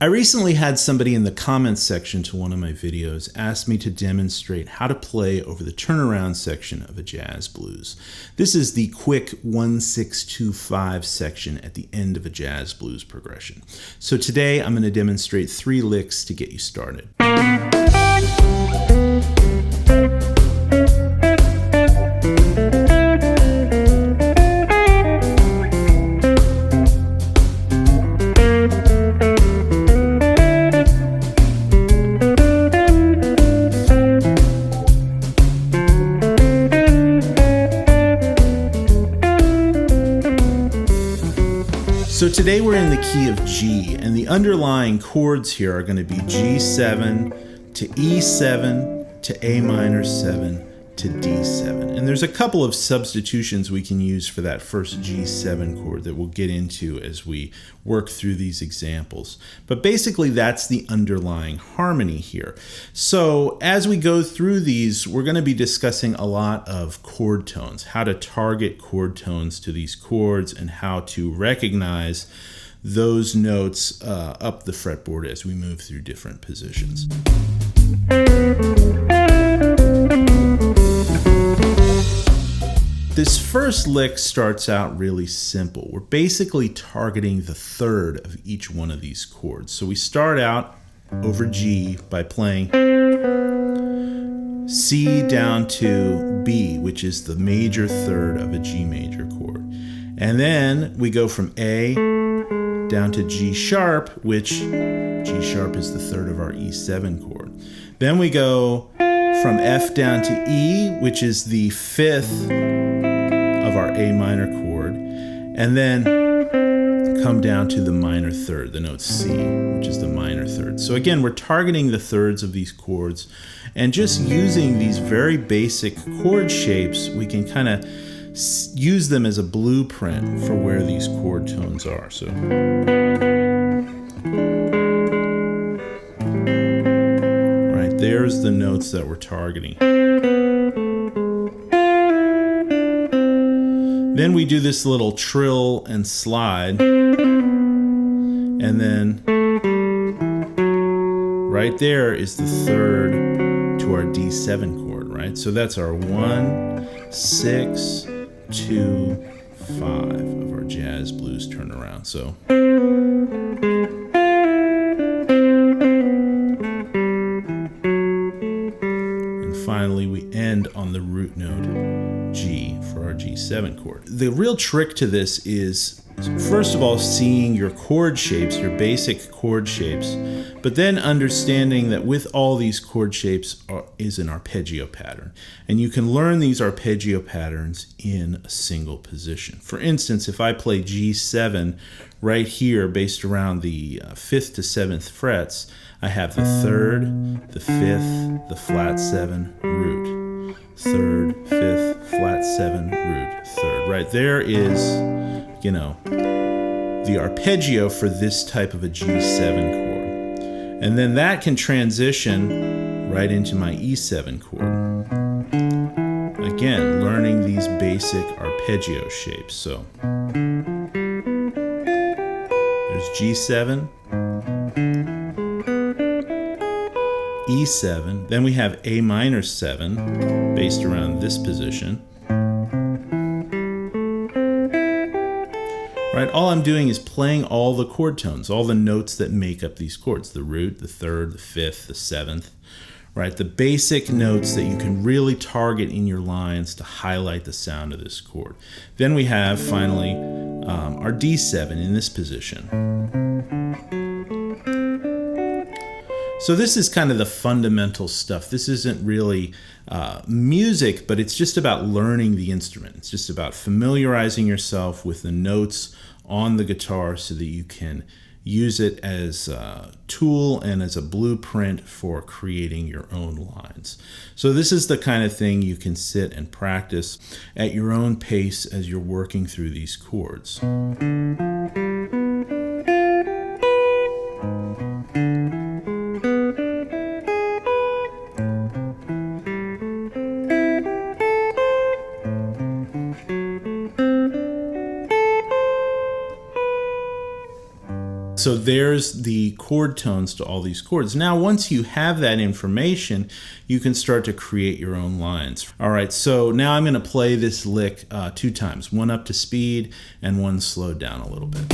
I recently had somebody in the comments section to one of my videos ask me to demonstrate how to play over the turnaround section of a jazz blues. This is the quick 1-6-2-5 section at the end of a jazz blues progression. So today I'm going to demonstrate 3 licks to get you started. So today we're in the key of G, and the underlying chords here are going to be G7 to E7 to A minor 7 to D7. And there's a couple of substitutions we can use for that first G7 chord that we'll get into as we work through these examples. But basically that's the underlying harmony here. So as we go through these, we're going to be discussing a lot of chord tones, how to target chord tones to these chords, and how to recognize those notes up the fretboard as we move through different positions. This first lick starts out really simple. We're basically targeting the third of each one of these chords. So we start out over G by playing C down to B, which is the major third of a G major chord. And then we go from A down to G sharp, which G sharp is the third of our E7 chord. Then we go from F down to E, which is the fifth of our A minor chord, and then come down to the minor third, the note C, which is the minor third. So again, we're targeting the thirds of these chords, and just using these very basic chord shapes, we can kind of use them as a blueprint for where these chord tones are. So right there's the notes that we're targeting. Then we do this little trill and slide, and then right there is the third to our D7 chord, right? So that's our 1, 6, 2, 5 of our jazz blues turnaround. So and finally we end on the root note G for our G7 chord. The real trick to this is, first of all, seeing your chord shapes, your basic chord shapes, but then understanding that with all these chord shapes is an arpeggio pattern. And you can learn these arpeggio patterns in a single position. For instance, if I play G7 right here based around the 5th to 7th frets, I have the 3rd, the 5th, the flat 7, root. 3rd, 5th, flat 7, root, 3rd. Right there is, you know, the arpeggio for this type of a G7 chord. And then that can transition right into my E7 chord. Again, learning these basic arpeggio shapes. So there's G7, E7, then we have A minor 7 based around this position. Right, all I'm doing is playing all the chord tones, all the notes that make up these chords, the root, the 3rd, the 5th, the 7th, right? The basic notes that you can really target in your lines to highlight the sound of this chord. Then we have, finally, our D7 in this position. So this is kind of the fundamental stuff. This isn't really music, but it's just about learning the instrument. It's just about familiarizing yourself with the notes on the guitar so that you can use it as a tool and as a blueprint for creating your own lines. So this is the kind of thing you can sit and practice at your own pace as you're working through these chords. So there's the chord tones to all these chords. Now, once you have that information, you can start to create your own lines. All right, so now I'm going to play this lick 2 times, one up to speed and one slowed down a little bit.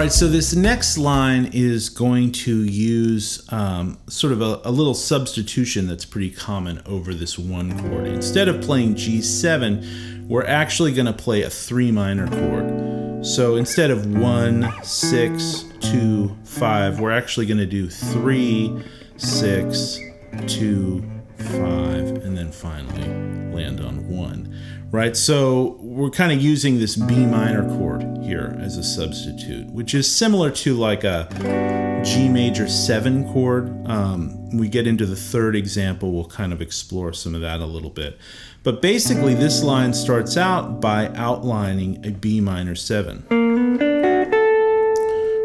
So this next line is going to use sort of a little substitution that's pretty common over this one chord. Instead of playing G7, we're actually going to play a 3 minor chord. So instead of 1, 6, 2, 5, we're actually going to do 3, 6, 2, 5, and then finally land on 1. Right, so we're kind of using this B minor chord here as a substitute, which is similar to like a G major 7 chord. When we get into the third example, we'll kind of explore some of that a little bit. But basically, this line starts out by outlining a B minor 7.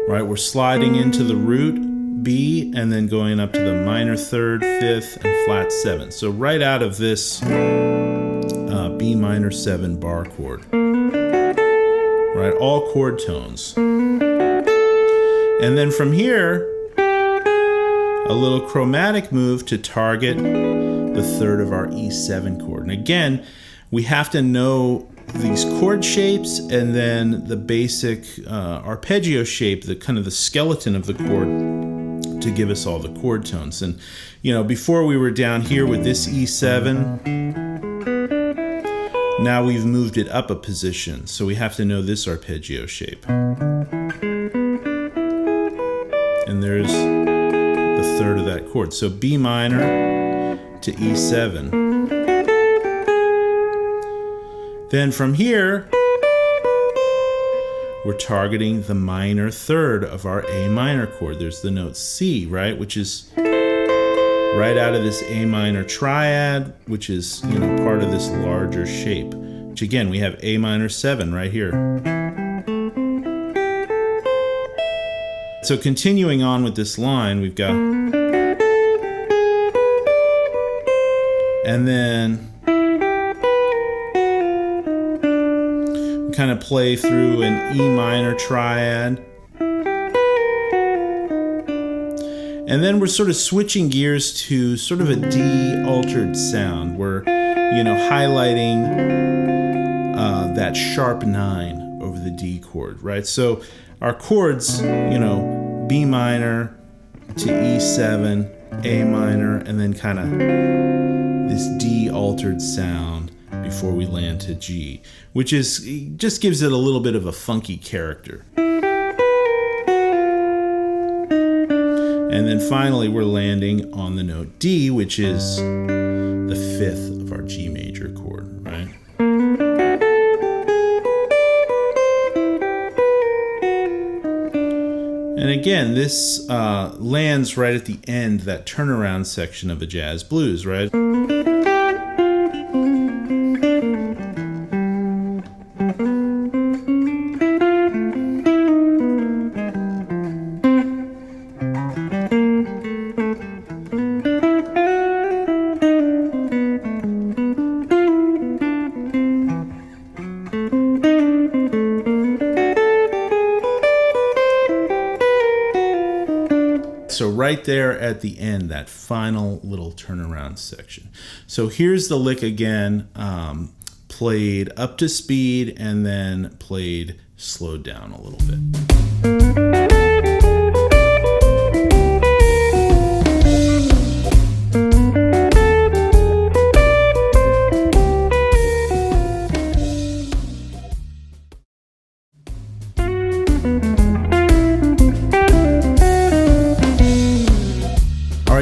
Right, we're sliding into the root B and then going up to the minor 3rd, 5th, and flat 7. So right out of this B minor 7 bar chord, right? All chord tones. And then from here, a little chromatic move to target the 3rd of our E7 chord. And again, we have to know these chord shapes and then the basic arpeggio shape, the kind of the skeleton of the chord to give us all the chord tones. And, you know, before we were down here with this E7, now we've moved it up a position, so we have to know this arpeggio shape. And there's the 3rd of that chord. So B minor to E7. Then from here, we're targeting the minor 3rd of our A minor chord. There's the note C, right, which is right out of this A minor triad, which is, you know, part of this larger shape, which again, we have A minor 7 right here. So continuing on with this line, we've got, and then we kind of play through an E minor triad. And then we're sort of switching gears to sort of a D altered sound. We're, you know, highlighting that sharp 9 over the D chord, right? So our chords, you know, B minor to E7, A minor, and then kind of this D altered sound before we land to G, which is just gives it a little bit of a funky character. And then finally, we're landing on the note D, which is the 5th of our G major chord, right? And again, this lands right at the end, that turnaround section of a jazz blues, right? So right there at the end, that final little turnaround section. So here's the lick again, played up to speed and then played slowed down a little bit.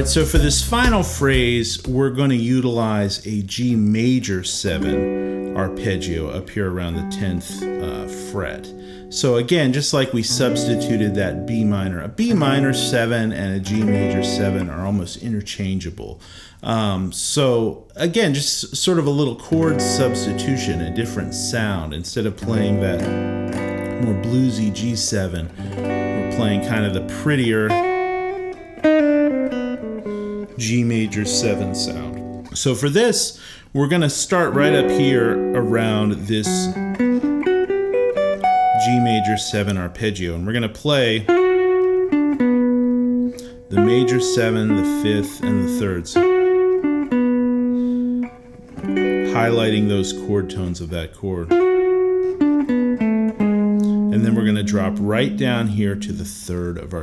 So for this final phrase, we're going to utilize a G major 7 arpeggio up here around the 10th fret. So again, just like we substituted that B minor, a B minor 7 and a G major 7 are almost interchangeable. So again, just sort of a little chord substitution, a different sound. Instead of playing that more bluesy G7, we're playing kind of the prettier G major 7 sound. So for this, we're going to start right up here around this G major 7 arpeggio, and we're going to play the major 7, the 5th, and the 3rds, highlighting those chord tones of that chord. And then we're going to drop right down here to the 3rd of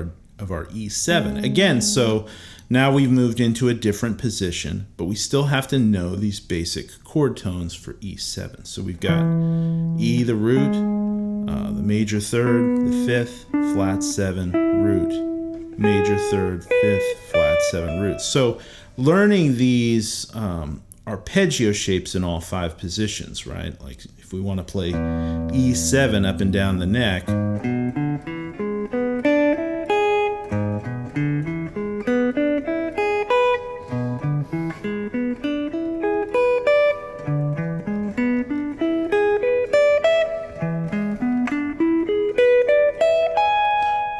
our E7. Again, so now we've moved into a different position, but we still have to know these basic chord tones for E7. So we've got E, the root, the major 3rd, the 5th, flat 7, root, major 3rd, 5th, flat 7, root. So learning these arpeggio shapes in all 5 positions, right? Like if we want to play E7 up and down the neck,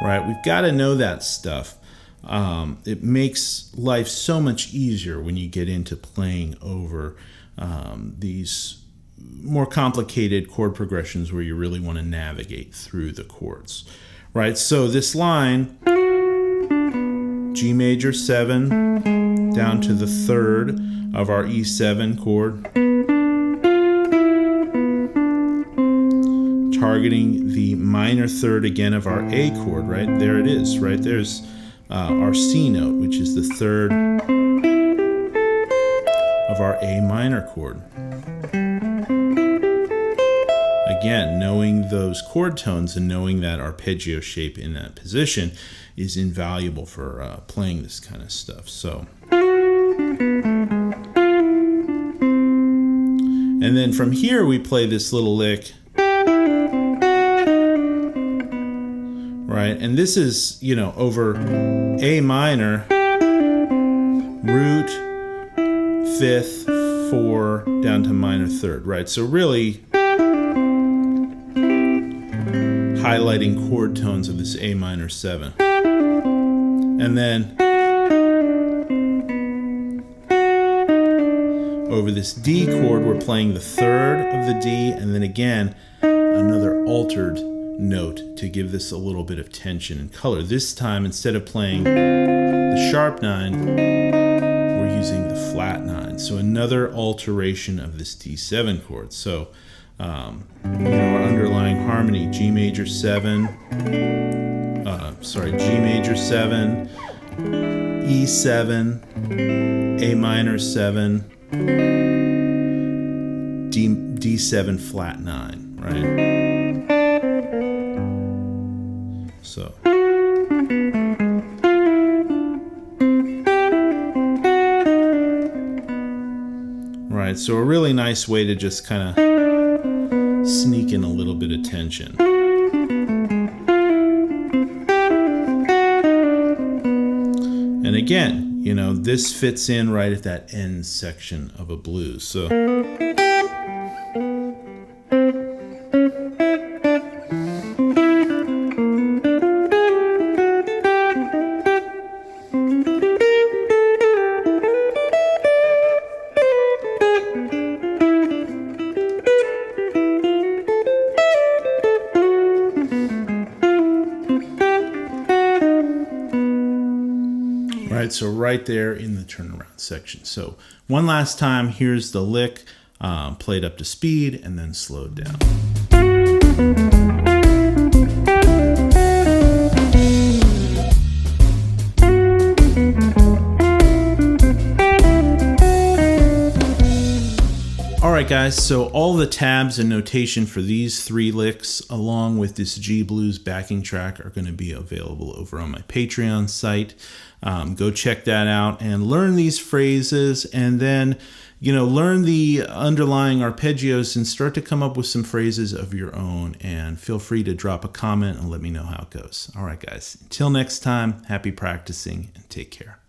right? We've got to know that stuff. It makes life so much easier when you get into playing over these more complicated chord progressions where you really want to navigate through the chords, right? So this line, G major 7 down to the 3rd of our E7 chord, targeting the minor 3rd again of our A chord, right? There it is, right? There's our C note, which is the 3rd of our A minor chord. Again, knowing those chord tones and knowing that arpeggio shape in that position is invaluable for playing this kind of stuff. So, and then from here we play this little lick, right? And this is, you know, over A minor, root, 5th, 4, down to minor 3rd, right? So really highlighting chord tones of this A minor 7. And then over this D chord, we're playing the 3rd of the D, and then again, another altered note to give this a little bit of tension and color. This time, instead of playing the sharp 9, we're using the flat 9. So another alteration of this D7 chord. So, you know, our underlying harmony, G major 7, G major 7, E7, A minor 7, D7 flat 9, right? So, right, so a really nice way to just kind of sneak in a little bit of tension. And again, you know, this fits in right at that end section of a blues. So, so right there in the turnaround section. So one last time, here's the lick, played up to speed and then slowed down. Alright guys, so all the tabs and notation for these 3 licks along with this G Blues backing track are going to be available over on my Patreon site. Go check that out and learn these phrases, and then learn the underlying arpeggios and start to come up with some phrases of your own. And feel free to drop a comment and let me know how it goes. All right, guys. Until next time, happy practicing and take care.